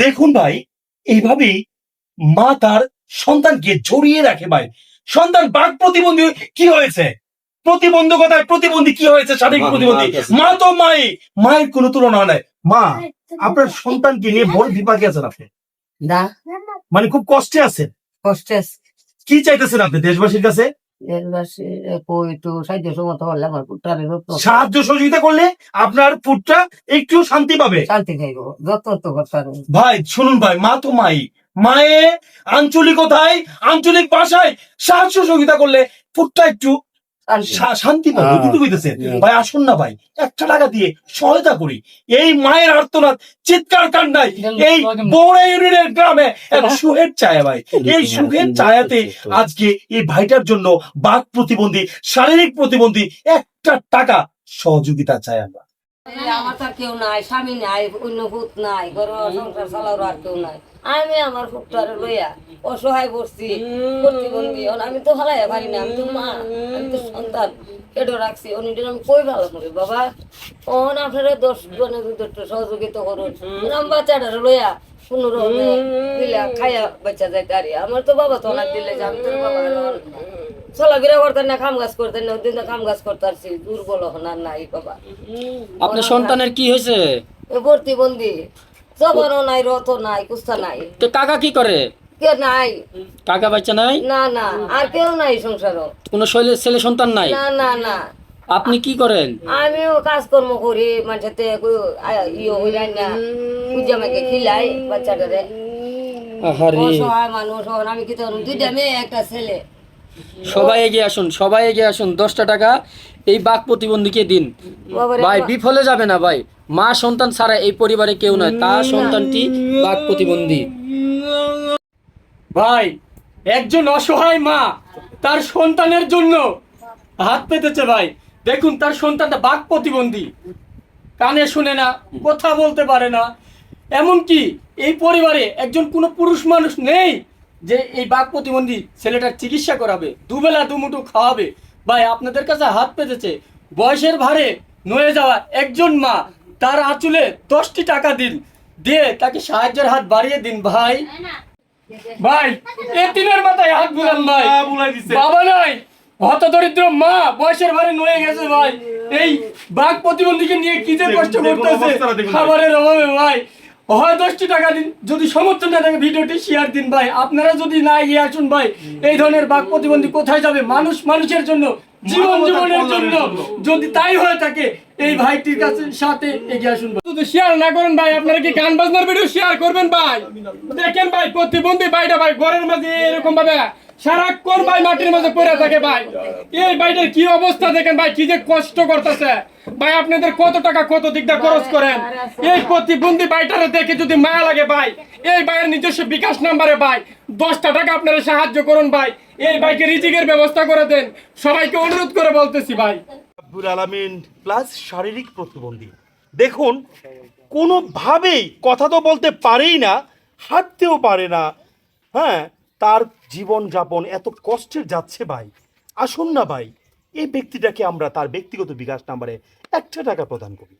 দেখুন ভাই, এইভাবেই মা তার সন্তানকে জড়িয়ে রাখে ভাই। সন্তান বাক প্রতিবন্ধী কি হয়েছে? প্রতিবন্ধকতায় প্রতিবন্ধী কি হয়েছে? শারীরিক প্রতিবন্ধী। মা তো মায়ের কোনো তুলনা হয় না। মা, আপনার সন্তানকে নিয়ে বড় বিপাকে আছেন আপনি, না মানে খুব কষ্টে আছেন। কষ্ট আছে। কি চাইতেছেন আপনি দেশবাসীর কাছে? সাহায্য সহযোগিতা করলে আপনার পুত্রটা একটু শান্তি পাবে, শান্তি খাইব, যত্ন তো করতে ভাই। শুনুন ভাই, মা তো মায়ে আঞ্চলিকতায় আঞ্চলিক ভাষায় সাহায্য সহযোগিতা করলে পুত্রটা একটু শান্তি পাবে। কিন্তু কইতেছে ভাই, আসুন না ভাই, 1 টাকা দিয়ে সহায়তা করি। এই মায়ের আর্তনাদ, চিৎকার কান্নায় এই বড় ইউনিয়নের গ্রামে এক সুখের ছায়া ভাই। এই সুখের ছায়াতে আজকে এই ভাইটার জন্য বাক প্রতিবন্ধী, শারীরিক প্রতিবন্ধী 1 টাকা সহযোগিতা চাই আমরা। আমার তো কেউ নাই, স্বামী নাই, অন্য ভূত নাই, ঘর সংসার চালার আর কেউ নাই। আমি আমার পুত্র লইয়া অসহায় বসছি, প্রতিবন্ধী। আমি তো হারাইয়া পারি না, আমি তো মা, আমি তো সন্তান কেটে রাখছি। অনেকদিন আমি কই ভালো করি বাবা, অন আপনারা 10 জনের একটু সহযোগিতা করুন। আমি বাচ্চাটা লইয়া কোনো রকমে দিলে খাইয়া বাচ্চা যায় গাড়ি। আমার তো বাবা তো অনেক দিলে যে আমি তোর বাবা চলাফেরা করতেন না, কাম কাজ করতেন না, ওদিন কাম কাজ করতে পারছি, দুর্বল হনার নাই বাবা। আপনার সন্তানের কি হয়েছে? প্রতিবন্ধী, জবানও নাই, রত নাই, কুস্তা নাই। তো কাকা কি করে? কে নাই, কাকা বাচ্চা নাই? না না, আর কেউ নাই সংসারও। কোনো ছেলে সন্তান নাই? না না না। আপনি কি করেন? আমিও কাজকর্ম করি, মানুষের ইয়ে হইলাই না, পূজা মাকে খিলাই বাচ্চাটারে। অসহায় মানুষ, আমি কি তখন 2টা মেয়ে, 1টা ছেলে। সবাই এগিয়ে আসুন, সবাই এগিয়ে আসুন, 10টা টাকা এই বাক প্রতিবন্ধীকে দিন ভাই। বিফলে যাবে না ভাই, মা সন্তান ছাড়া এই পরিবারে কেউ নয়, তার সন্তানটি বাক প্রতিবন্ধী। ভাই, একজন অসহায় মা তার সন্তানের জন্য হাত পেতেছে ভাই। দেখুন, তার সন্তানটা বাক প্রতিবন্ধী, কানে শুনে না, কথা বলতে পারে না। এমনকি এই পরিবারে একজন কোনো পুরুষ মানুষ নেই যে এই বাক প্রতিবন্ধী ছেলেটার চিকিৎসা করাবে, দুবেলা দুমুঠো খাওয়াবে। ভাই, আপনাদের কাছে হাত পেতেছে, বয়সের ভারে নয়ে যাওয়া একজন মা, তার আঁচলে 10টি টাকা দিন, দিয়ে তাকে সাহায্যের হাত বাড়িয়ে দিন ভাই। ভাই, এতিমের মাথায় হাত বুলান ভাই, বাবা নাই, হতদরিদ্র মা, বয়সের ভারে নয়ে গেছে ভাই। এই বাক প্রতিবন্ধীকে নিয়ে কি যে কষ্ট করতেছে খাবারের অভাবে ভাই। হয় 10টি টাকা দিন, যদি সমর্থন না থাকে ভিডিওটি শেয়ার দিন ভাই। আপনারা যদি না এগিয়ে আসুন ভাই, এই ধরনের বাক প্রতিবন্ধী কোথায় যাবে? মানুষের জন্য, জীবনের জন্য যদি তাই হয়ে থাকে, এই ভাইটির কাছে সাথে এগিয়ে আসুন। যদি শেয়ার না করেন ভাই, আপনারা কি গান বাজনার ভিডিও শেয়ার করবেন ভাই? দেখেন ভাই, প্রতিবন্ধী ভাইটা ভাই ঘরের মাঝে এরকম ভাবে সারাক্ষণ ভাই মাটির মাঝে পড়ে থাকে ভাই। এই ভাইটার কি অবস্থা দেখেন ভাই, কি যে কষ্ট করতেছে ভাই। আপনাদের কত টাকা কত দিকটা খরচ করেন, এই প্রতিবন্ধী ভাইটারে দেখে যদি মায়া লাগে ভাই, এই ভাইয়ের নিজস্ব বিকাশ নাম্বারে ভাই 10টা টাকা আপনারা সাহায্য করুন ভাই। এই ভাইকে রিজিকের ব্যবস্থা করে দেন, সবাইকে অনুরোধ করে বলতেছি ভাই। আব্দুল আলামিন প্লাস শারীরিক প্রতিবন্ধী, দেখুন কোনোভাবেই কথা তো বলতে পারেই না, হাঁটতেও পারে না। হ্যাঁ, তার জীবন যাপন এত কষ্টের যাচ্ছে ভাই। আসুন না ভাই, এই ব্যক্তিটাকে আমরা তার ব্যক্তিগত বিকাশ নাম্বারে 1 টাকা প্রদান করি।